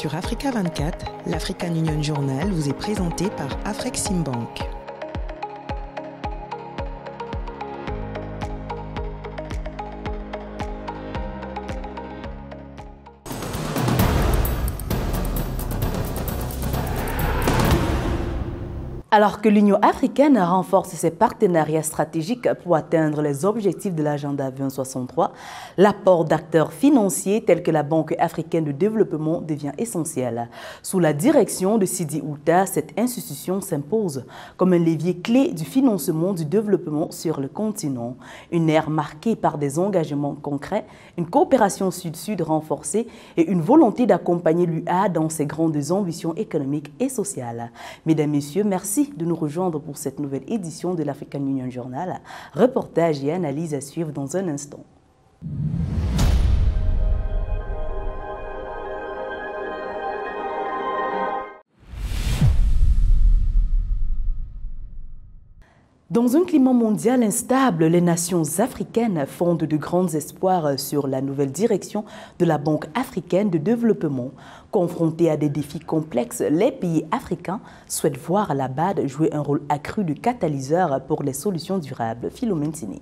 Sur Africa 24, l'African Union Journal vous est présenté par Afreximbank. Alors que l'Union africaine renforce ses partenariats stratégiques pour atteindre les objectifs de l'agenda 2063, l'apport d'acteurs financiers tels que la Banque africaine de développement devient essentiel. Sous la direction de Sidi Oulta, cette institution s'impose comme un levier clé du financement du développement sur le continent. Une ère marquée par des engagements concrets, une coopération sud-sud renforcée et une volonté d'accompagner l'UA dans ses grandes ambitions économiques et sociales. Mesdames, Messieurs, merci de nous rejoindre pour cette nouvelle édition de l'African Union Journal. Reportage et analyse à suivre dans un instant. Dans un climat mondial instable, les nations africaines fondent de grands espoirs sur la nouvelle direction de la Banque africaine de développement. Confrontés à des défis complexes, les pays africains souhaitent voir la BAD jouer un rôle accru de catalyseur pour les solutions durables. Philomène Tini.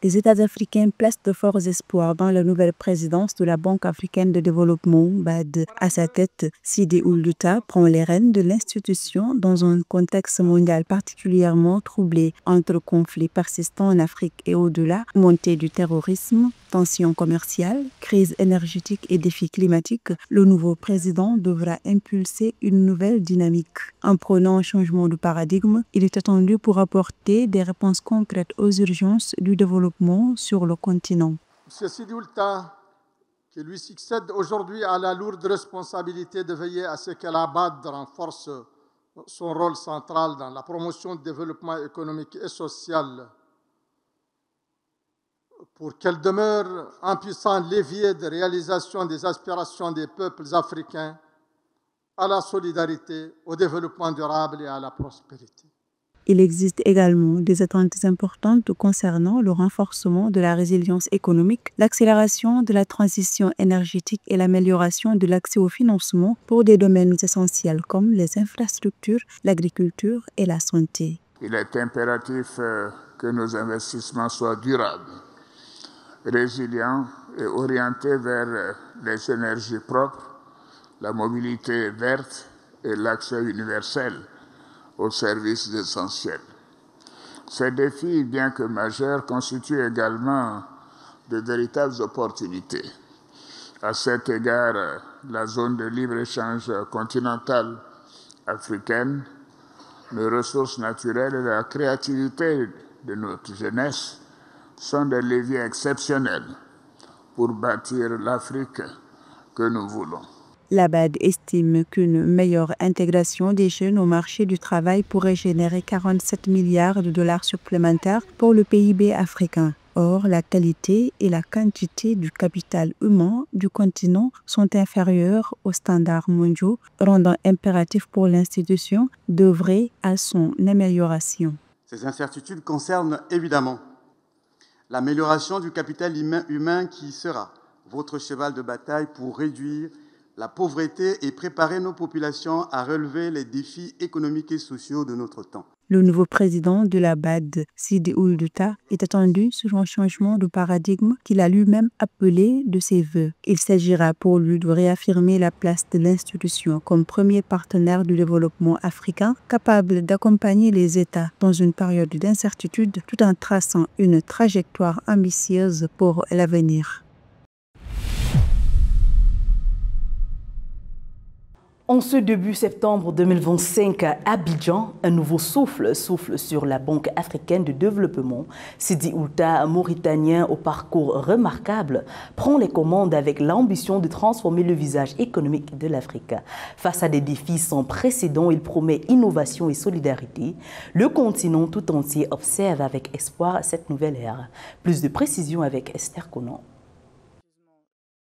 Les États africains placent de forts espoirs dans la nouvelle présidence de la Banque africaine de développement, BAD. À sa tête, Sidi Oulta prend les rênes de l'institution dans un contexte mondial particulièrement troublé entre conflits persistants en Afrique et au-delà, montée du terrorisme, tensions commerciales, crise énergétique et défis climatiques. Le nouveau président devra impulser une nouvelle dynamique. En prônant un changement de paradigme, il est attendu pour apporter des réponses concrètes aux urgences du développement sur le continent. M. Sidi Oulta, qui lui succède aujourd'hui, a la lourde responsabilité de veiller à ce que la BAD renforce son rôle central dans la promotion du développement économique et social pour qu'elle demeure un puissant levier de réalisation des aspirations des peuples africains à la solidarité, au développement durable et à la prospérité. Il existe également des attentes importantes concernant le renforcement de la résilience économique, l'accélération de la transition énergétique et l'amélioration de l'accès au financement pour des domaines essentiels comme les infrastructures, l'agriculture et la santé. Il est impératif que nos investissements soient durables, résilients et orientés vers les énergies propres, la mobilité verte et l'accès universel aux services essentiels. Ces défis, bien que majeurs, constituent également de véritables opportunités. À cet égard, la zone de libre-échange continentale africaine, les ressources naturelles et la créativité de notre jeunesse sont des leviers exceptionnels pour bâtir l'Afrique que nous voulons. La BAD estime qu'une meilleure intégration des jeunes au marché du travail pourrait générer 47 milliards de dollars supplémentaires pour le PIB africain. Or, la qualité et la quantité du capital humain du continent sont inférieures aux standards mondiaux, rendant impératif pour l'institution d'œuvrer à son amélioration. Ces incertitudes concernent évidemment l'amélioration du capital humain qui sera votre cheval de bataille pour réduire la pauvreté et préparer nos populations à relever les défis économiques et sociaux de notre temps. Le nouveau président de la BAD, Sidi Oulta, est attendu sur un changement de paradigme qu'il a lui-même appelé de ses vœux. Il s'agira pour lui de réaffirmer la place de l'institution comme premier partenaire du développement africain, capable d'accompagner les États dans une période d'incertitude tout en traçant une trajectoire ambitieuse pour l'avenir. En ce début septembre 2025 à Abidjan, un nouveau souffle sur la Banque africaine de développement. Sidi Oulta, mauritanien au parcours remarquable, prend les commandes avec l'ambition de transformer le visage économique de l'Afrique. Face à des défis sans précédent, il promet innovation et solidarité. Le continent tout entier observe avec espoir cette nouvelle ère. Plus de précisions avec Esther Conan.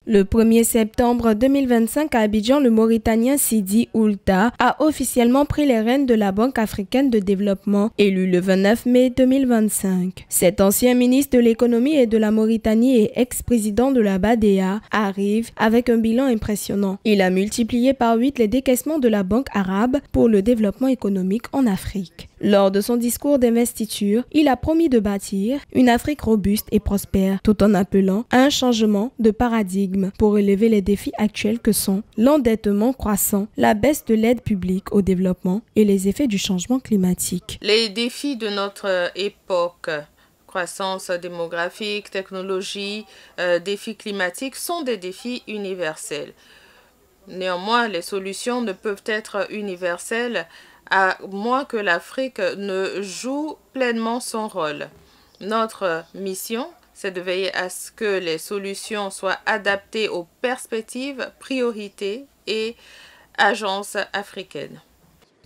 Le 1er septembre 2025 à Abidjan, le Mauritanien Sidi Ould Tah a officiellement pris les rênes de la Banque africaine de développement, élu le 29 mai 2025. Cet ancien ministre de l'économie et de la Mauritanie et ex-président de la BADEA arrive avec un bilan impressionnant. Il a multiplié par 8 les décaissements de la Banque arabe pour le développement économique en Afrique. Lors de son discours d'investiture, il a promis de bâtir une Afrique robuste et prospère, tout en appelant à un changement de paradigme pour relever les défis actuels que sont l'endettement croissant, la baisse de l'aide publique au développement et les effets du changement climatique. Les défis de notre époque, croissance démographique, technologie, défis climatiques, sont des défis universels. Néanmoins, les solutions ne peuvent être universelles à moins que l'Afrique ne joue pleinement son rôle. Notre mission, c'est de veiller à ce que les solutions soient adaptées aux perspectives, priorités et agences africaines.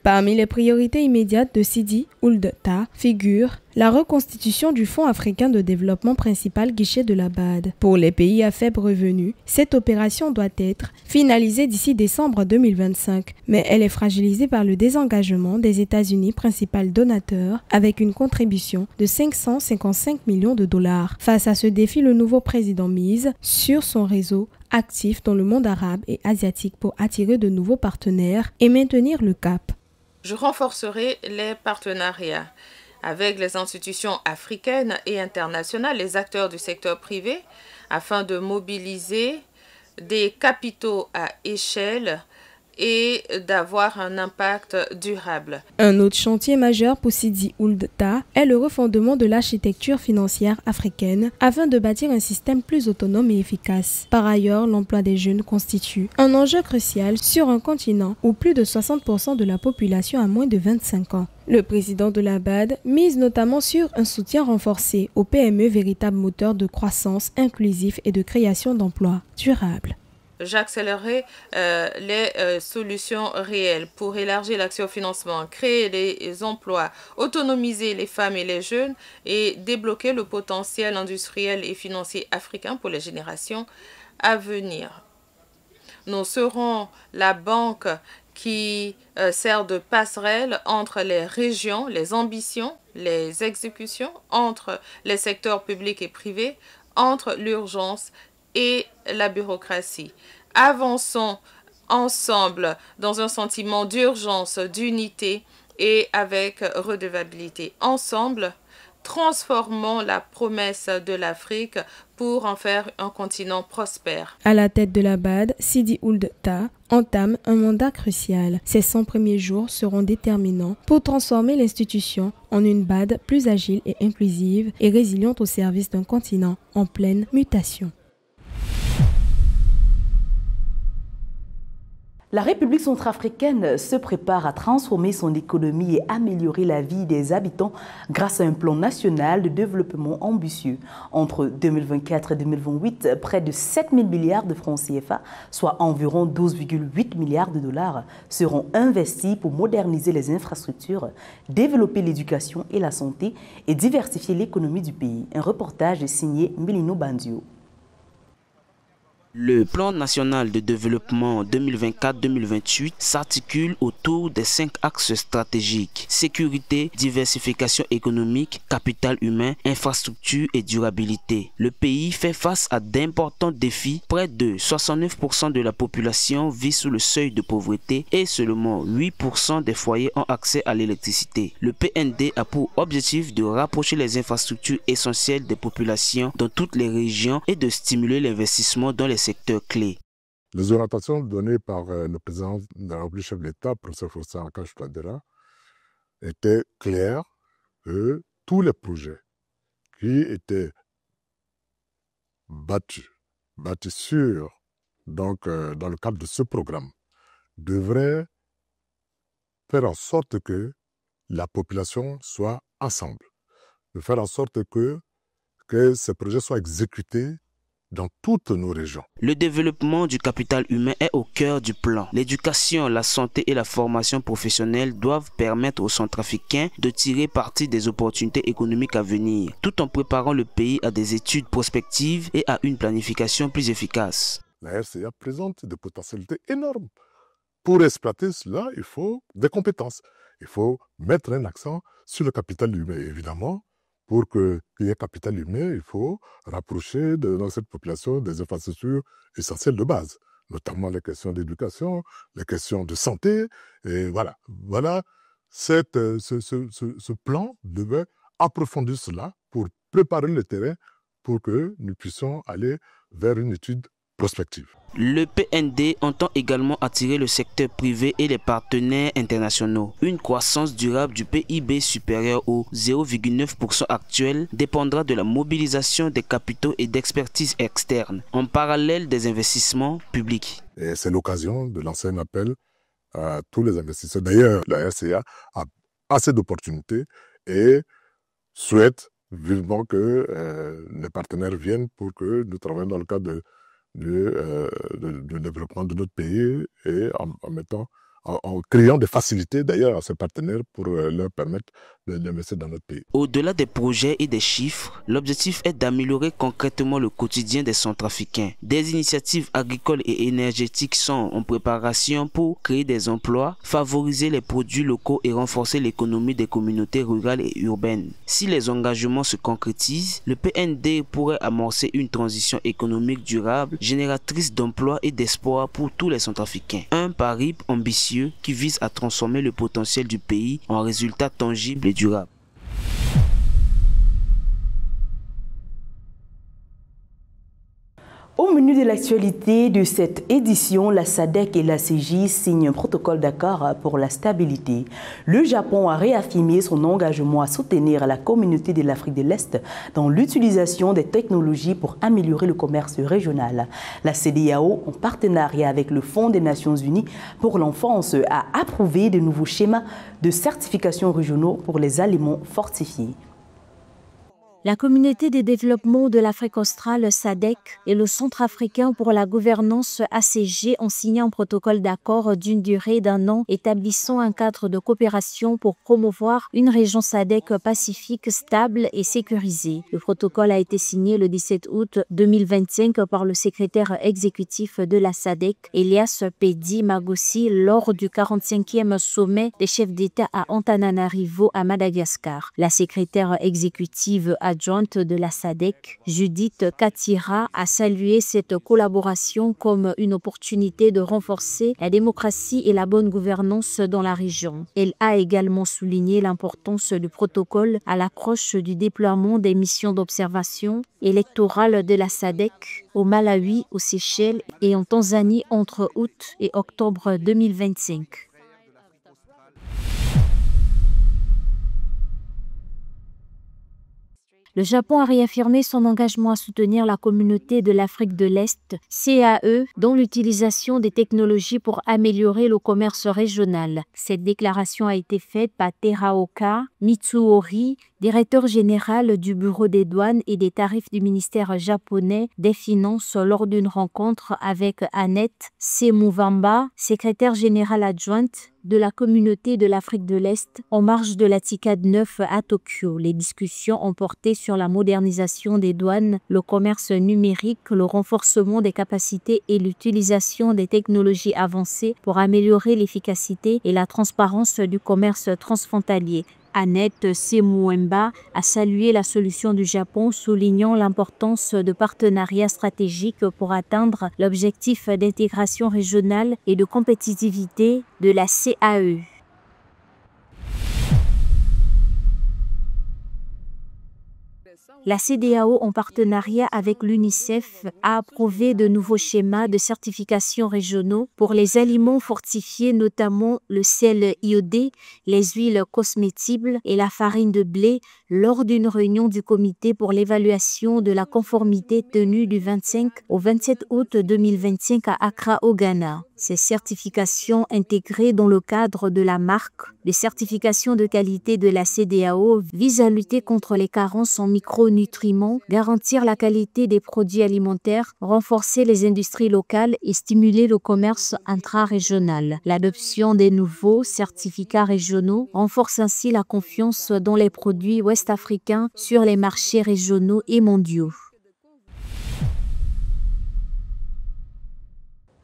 Parmi les priorités immédiates de Sidi Ould Tah figure la reconstitution du Fonds africain de développement principal guichet de la BAD. Pour les pays à faible revenu, cette opération doit être finalisée d'ici décembre 2025, mais elle est fragilisée par le désengagement des États-Unis, principal donateur, avec une contribution de 555 millions de dollars. Face à ce défi, le nouveau président mise sur son réseau actif dans le monde arabe et asiatique pour attirer de nouveaux partenaires et maintenir le cap. Je renforcerai les partenariats avec les institutions africaines et internationales, les acteurs du secteur privé, afin de mobiliser des capitaux à échelle et d'avoir un impact durable. Un autre chantier majeur pour Sidi Ould Tah est le refondement de l'architecture financière africaine afin de bâtir un système plus autonome et efficace. Par ailleurs, l'emploi des jeunes constitue un enjeu crucial sur un continent où plus de 60% de la population a moins de 25 ans. Le président de la BAD mise notamment sur un soutien renforcé aux PME, véritables moteurs de croissance inclusif et de création d'emplois durables. J'accélérerai les solutions réelles pour élargir l'accès au financement, créer des emplois, autonomiser les femmes et les jeunes et débloquer le potentiel industriel et financier africain pour les générations à venir. Nous serons la banque qui sert de passerelle entre les régions, les ambitions, les exécutions, entre les secteurs publics et privés, entre l'urgence et la bureaucratie. Avançons ensemble dans un sentiment d'urgence, d'unité et avec redevabilité. Ensemble, transformons la promesse de l'Afrique pour en faire un continent prospère. À la tête de la BAD, Sidi Ould Tah entame un mandat crucial. Ces 100 premiers jours seront déterminants pour transformer l'institution en une BAD plus agile et inclusive et résiliente au service d'un continent en pleine mutation. La République centrafricaine se prépare à transformer son économie et améliorer la vie des habitants grâce à un plan national de développement ambitieux. Entre 2024 et 2028, près de 7 000 milliards de francs CFA, soit environ 12,8 milliards de dollars, seront investis pour moderniser les infrastructures, développer l'éducation et la santé et diversifier l'économie du pays. Un reportage est signé Milino Bandio. Le plan national de développement 2024-2028 s'articule autour des 5 axes stratégiques: sécurité, diversification économique, capital humain, infrastructure et durabilité. Le pays fait face à d'importants défis. Près de 69% de la population vit sous le seuil de pauvreté et seulement 8% des foyers ont accès à l'électricité. Le PND a pour objectif de rapprocher les infrastructures essentielles des populations dans toutes les régions et de stimuler l'investissement dans les secteurs clés. Les orientations données par le président de la République, chef de l'État, professeur Faustin Archange Touadéra, étaient claires que tous les projets qui étaient battus sur, donc, dans le cadre de ce programme, devraient faire en sorte que la population soit ensemble, de faire en sorte que ces projets soient exécutés dans toutes nos régions. Le développement du capital humain est au cœur du plan. L'éducation, la santé et la formation professionnelle doivent permettre aux Centrafricains de tirer parti des opportunités économiques à venir, tout en préparant le pays à des études prospectives et à une planification plus efficace. la RCA présente des potentialités énormes. Pour exploiter cela, il faut des compétences. Il faut mettre un accent sur le capital humain, évidemment. Pour qu'il y ait capital humain, il faut rapprocher dans cette population des infrastructures essentielles de base, notamment les questions d'éducation, les questions de santé. Et voilà. Voilà, ce plan devait approfondir cela pour préparer le terrain pour que nous puissions aller vers une étude prospective. Le PND entend également attirer le secteur privé et les partenaires internationaux. Une croissance durable du PIB supérieure au 0,9% actuel dépendra de la mobilisation des capitaux et d'expertise externe, en parallèle des investissements publics. Et c'est l'occasion de lancer un appel à tous les investisseurs. D'ailleurs, la RCA a assez d'opportunités et souhaite vivement que les partenaires viennent pour que nous travaillions dans le cadre de développement de notre pays et en créant des facilités d'ailleurs à ces partenaires pour leur permettre d'investir dans notre pays. Au-delà des projets et des chiffres, l'objectif est d'améliorer concrètement le quotidien des Centrafricains. Des initiatives agricoles et énergétiques sont en préparation pour créer des emplois, favoriser les produits locaux et renforcer l'économie des communautés rurales et urbaines. Si les engagements se concrétisent, le PND pourrait amorcer une transition économique durable, génératrice d'emplois et d'espoir pour tous les Centrafricains. Un pari ambitieux qui vise à transformer le potentiel du pays en résultats tangibles et durables. Au menu de l'actualité de cette édition, la SADC et la CEJ signent un protocole d'accord pour la stabilité. Le Japon a réaffirmé son engagement à soutenir la communauté de l'Afrique de l'Est dans l'utilisation des technologies pour améliorer le commerce régional. La CEDEAO, en partenariat avec le Fonds des Nations Unies pour l'enfance, a approuvé de nouveaux schémas de certification régionaux pour les aliments fortifiés. La communauté de développement de l'Afrique australe, SADC, et le Centre africain pour la gouvernance, ACG, ont signé un protocole d'accord d'une durée d'1 an établissant un cadre de coopération pour promouvoir une région SADC pacifique, stable et sécurisée. Le protocole a été signé le 17 août 2025 par le secrétaire exécutif de la SADC, Elias Pedi Magossi, lors du 45e sommet des chefs d'État à Antananarivo à Madagascar. La secrétaire exécutive adjointe de la SADC, Judith Katira, a salué cette collaboration comme une opportunité de renforcer la démocratie et la bonne gouvernance dans la région. Elle a également souligné l'importance du protocole à l'approche du déploiement des missions d'observation électorale de la SADC au Malawi, aux Seychelles et en Tanzanie entre août et octobre 2025. Le Japon a réaffirmé son engagement à soutenir la communauté de l'Afrique de l'Est, CAE, dans l'utilisation des technologies pour améliorer le commerce régional. Cette déclaration a été faite par Teraoka Mitsuori, directeur général du Bureau des douanes et des tarifs du ministère japonais des Finances lors d'une rencontre avec Annette Semuvamba, secrétaire générale adjointe de la communauté de l'Afrique de l'Est en marge de la TICAD 9 à Tokyo. Les discussions ont porté sur la modernisation des douanes, le commerce numérique, le renforcement des capacités et l'utilisation des technologies avancées pour améliorer l'efficacité et la transparence du commerce transfrontalier. Annette Semuvamba a salué la solution du Japon, soulignant l'importance de partenariats stratégiques pour atteindre l'objectif d'intégration régionale et de compétitivité de la CAE. La CEDEAO, en partenariat avec l'UNICEF, a approuvé de nouveaux schémas de certification régionaux pour les aliments fortifiés, notamment le sel iodé, les huiles cosmétibles et la farine de blé, lors d'une réunion du comité pour l'évaluation de la conformité tenue du 25 au 27 août 2025 à Accra, au Ghana. Ces certifications intégrées dans le cadre de la marque de certification de qualité de la CEDEAO visent à lutter contre les carences en micronutriments, garantir la qualité des produits alimentaires, renforcer les industries locales et stimuler le commerce intra-régional. L'adoption des nouveaux certificats régionaux renforce ainsi la confiance dans les produits ouest-africains sur les marchés régionaux et mondiaux.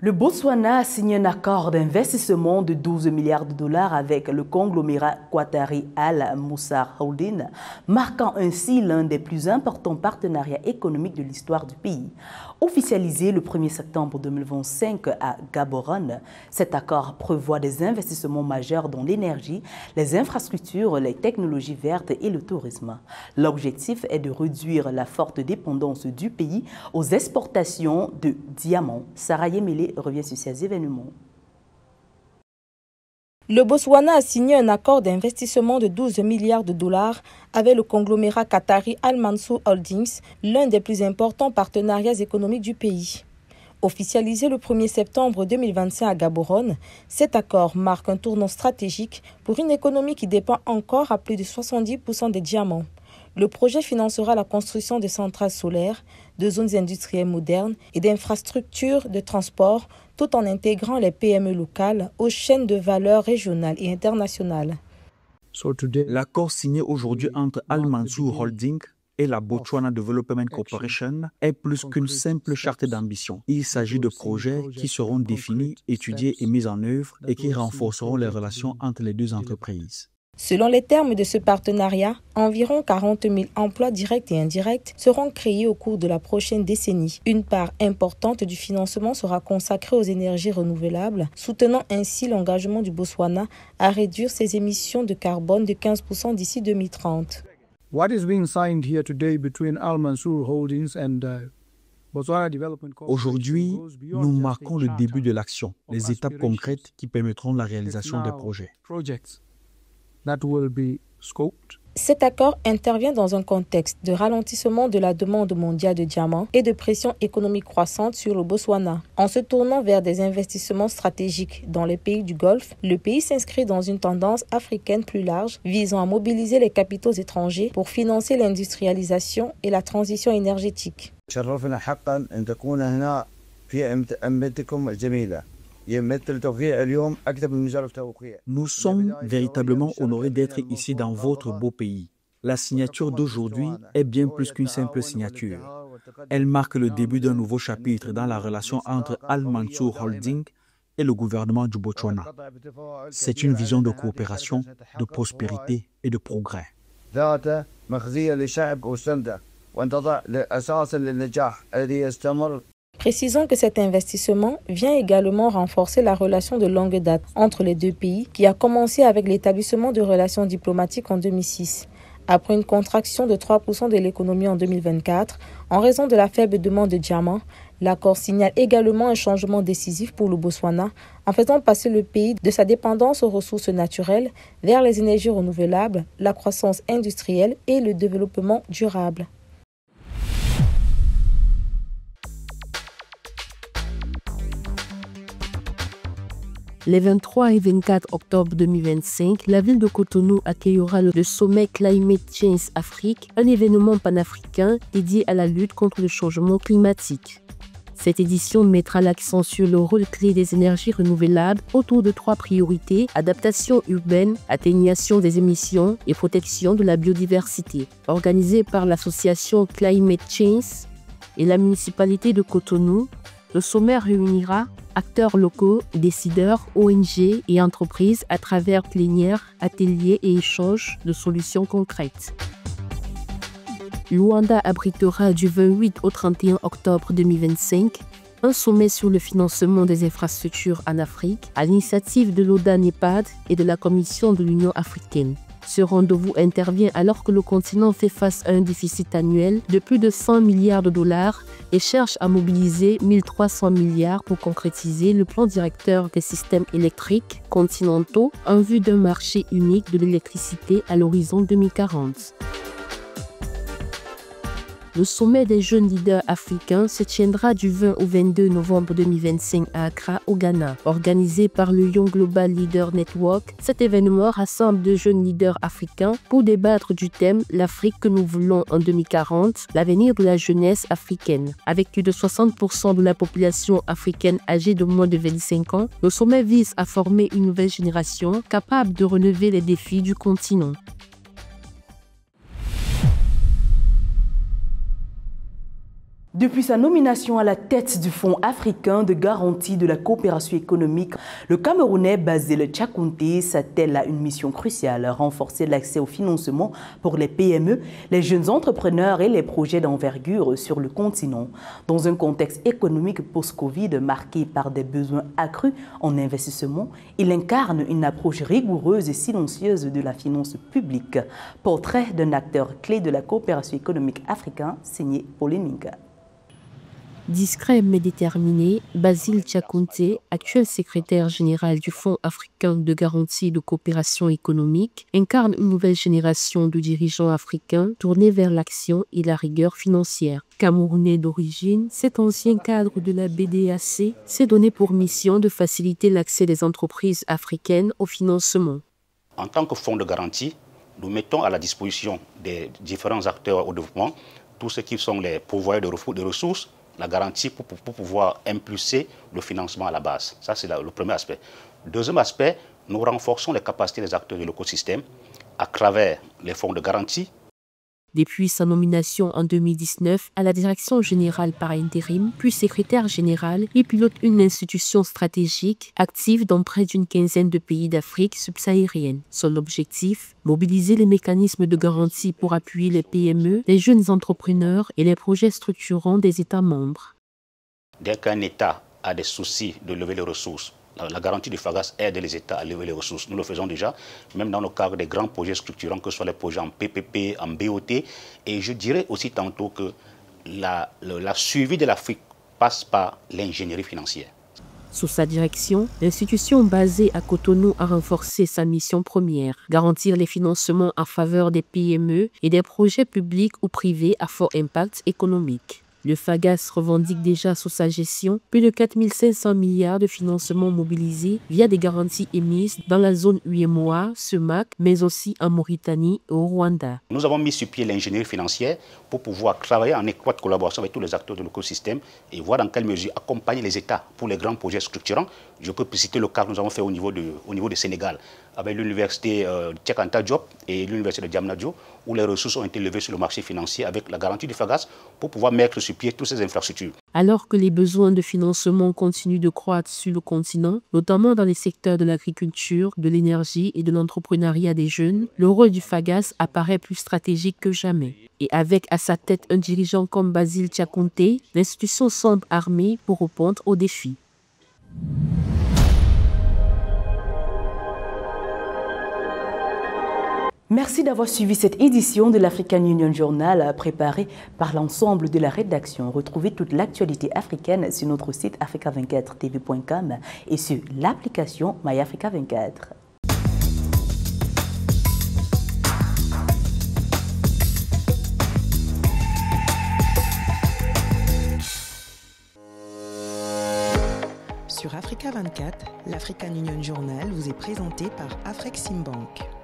Le Botswana a signé un accord d'investissement de 12 milliards de dollars avec le conglomérat qatari Al Moussar Holding, marquant ainsi l'un des plus importants partenariats économiques de l'histoire du pays. Officialisé le 1er septembre 2025 à Gaborone, cet accord prévoit des investissements majeurs dans l'énergie, les infrastructures, les technologies vertes et le tourisme. L'objectif est de réduire la forte dépendance du pays aux exportations de diamants. Sarah Yemele revient sur ces événements. Le Botswana a signé un accord d'investissement de 12 milliards de dollars avec le conglomérat qatari Al Mansour Holdings, l'un des plus importants partenariats économiques du pays. Officialisé le 1er septembre 2025 à Gaborone, cet accord marque un tournant stratégique pour une économie qui dépend encore à plus de 70% des diamants. Le projet financera la construction de centrales solaires, de zones industrielles modernes et d'infrastructures de transport, tout en intégrant les PME locales aux chaînes de valeur régionales et internationales. L'accord signé aujourd'hui entre Al Mansour Holding et la Botswana Development Corporation est plus qu'une simple charte d'ambition. Il s'agit de projets qui seront définis, étudiés et mis en œuvre et qui renforceront les relations entre les deux entreprises. Selon les termes de ce partenariat, environ 40 000 emplois directs et indirects seront créés au cours de la prochaine décennie. Une part importante du financement sera consacrée aux énergies renouvelables, soutenant ainsi l'engagement du Botswana à réduire ses émissions de carbone de 15% d'ici 2030. What is being signed here today between Al Mansour Holdings and Aujourd'hui, nous marquons le début de l'action, les étapes concrètes qui permettront la réalisation des projets. Cet accord intervient dans un contexte de ralentissement de la demande mondiale de diamants et de pression économique croissante sur le Botswana. En se tournant vers des investissements stratégiques dans les pays du Golfe, le pays s'inscrit dans une tendance africaine plus large visant à mobiliser les capitaux étrangers pour financer l'industrialisation et la transition énergétique. Nous sommes véritablement honorés d'être ici dans votre beau pays. La signature d'aujourd'hui est bien plus qu'une simple signature. Elle marque le début d'un nouveau chapitre dans la relation entre Al Mansour Holding et le gouvernement du Botswana. C'est une vision de coopération, de prospérité et de progrès. Précisons que cet investissement vient également renforcer la relation de longue date entre les deux pays qui a commencé avec l'établissement de relations diplomatiques en 2006. Après une contraction de 3% de l'économie en 2024, en raison de la faible demande de diamants, l'accord signale également un changement décisif pour le Botswana en faisant passer le pays de sa dépendance aux ressources naturelles vers les énergies renouvelables, la croissance industrielle et le développement durable. Les 23 et 24 octobre 2025, la ville de Cotonou accueillera le sommet Climate Change Afrique, un événement panafricain dédié à la lutte contre le changement climatique. Cette édition mettra l'accent sur le rôle clé des énergies renouvelables autour de 3 priorités: adaptation urbaine, atténuation des émissions et protection de la biodiversité. Organisée par l'association Climate Change et la municipalité de Cotonou, le sommet réunira acteurs locaux, décideurs, ONG et entreprises à travers plénières, ateliers et échanges de solutions concrètes. Luanda abritera du 28 au 31 octobre 2025 un sommet sur le financement des infrastructures en Afrique à l'initiative de l'ODA-NEPAD et de la Commission de l'Union africaine. Ce rendez-vous intervient alors que le continent fait face à un déficit annuel de plus de 100 milliards de dollars et cherche à mobiliser 1300 milliards pour concrétiser le plan directeur des systèmes électriques continentaux en vue d'un marché unique de l'électricité à l'horizon 2040. Le sommet des jeunes leaders africains se tiendra du 20 au 22 novembre 2025 à Accra, au Ghana. Organisé par le Young Global Leader Network, cet événement rassemble de jeunes leaders africains pour débattre du thème « L'Afrique que nous voulons en 2040, l'avenir de la jeunesse africaine ». Avec plus de 60% de la population africaine âgée de moins de 25 ans, le sommet vise à former une nouvelle génération capable de relever les défis du continent. Depuis sa nomination à la tête du Fonds africain de garantie de la coopération économique, le Camerounais Basile Tchakounté s'attelle à une mission cruciale, renforcer l'accès au financement pour les PME, les jeunes entrepreneurs et les projets d'envergure sur le continent. Dans un contexte économique post-Covid marqué par des besoins accrus en investissement, il incarne une approche rigoureuse et silencieuse de la finance publique. Portrait d'un acteur clé de la coopération économique africain, signé Pauline Minga. Discret mais déterminé, Basile Tchakounté, actuel secrétaire général du Fonds africain de garantie de coopération économique, incarne une nouvelle génération de dirigeants africains tournés vers l'action et la rigueur financière. Camerounais d'origine, cet ancien cadre de la BDAC s'est donné pour mission de faciliter l'accès des entreprises africaines au financement. En tant que fonds de garantie, nous mettons à la disposition des différents acteurs au développement, tous ceux qui sont les pourvoyeurs de ressources, la garantie pour pouvoir impulser le financement à la base. Ça, c'est le premier aspect. Deuxième aspect, nous renforçons les capacités des acteurs de l'écosystème à travers les fonds de garantie. Depuis sa nomination en 2019 à la direction générale par intérim, puis secrétaire général, il pilote une institution stratégique active dans près d'une quinzaine de pays d'Afrique subsaharienne. Son objectif, mobiliser les mécanismes de garantie pour appuyer les PME, les jeunes entrepreneurs et les projets structurants des États membres. Dès qu'un État a des soucis de lever les ressources, la garantie du FAGAS aide les États à lever les ressources. Nous le faisons déjà, même dans le cadre des grands projets structurants, que ce soit les projets en PPP, en BOT. Et je dirais aussi tantôt que la suivi de l'Afrique passe par l'ingénierie financière. Sous sa direction, l'institution basée à Cotonou a renforcé sa mission première, garantir les financements en faveur des PME et des projets publics ou privés à fort impact économique. Le FAGAS revendique déjà sous sa gestion plus de 4 500 milliards de financements mobilisés via des garanties émises dans la zone UEMOA, CEMAC, mais aussi en Mauritanie et au Rwanda. Nous avons mis sur pied l'ingénierie financière pour pouvoir travailler en étroite collaboration avec tous les acteurs de l'écosystème et voir dans quelle mesure accompagner les États pour les grands projets structurants. Je peux citer le cas que nous avons fait au niveau du Sénégal, avec l'université Cheikh Anta Diop et l'université de Diamniadio, où les ressources ont été levées sur le marché financier avec la garantie du FAGAS pour pouvoir mettre sur pied toutes ces infrastructures. Alors que les besoins de financement continuent de croître sur le continent, notamment dans les secteurs de l'agriculture, de l'énergie et de l'entrepreneuriat des jeunes, le rôle du FAGAS apparaît plus stratégique que jamais. Et avec à sa tête un dirigeant comme Basile Tchakounté, l'institution semble armée pour répondre aux défis. Merci d'avoir suivi cette édition de l'African Union Journal préparée par l'ensemble de la rédaction. Retrouvez toute l'actualité africaine sur notre site africa24tv.com et sur l'application MyAfrica24. Sur Africa 24, l'African Union Journal vous est présenté par Afreximbank.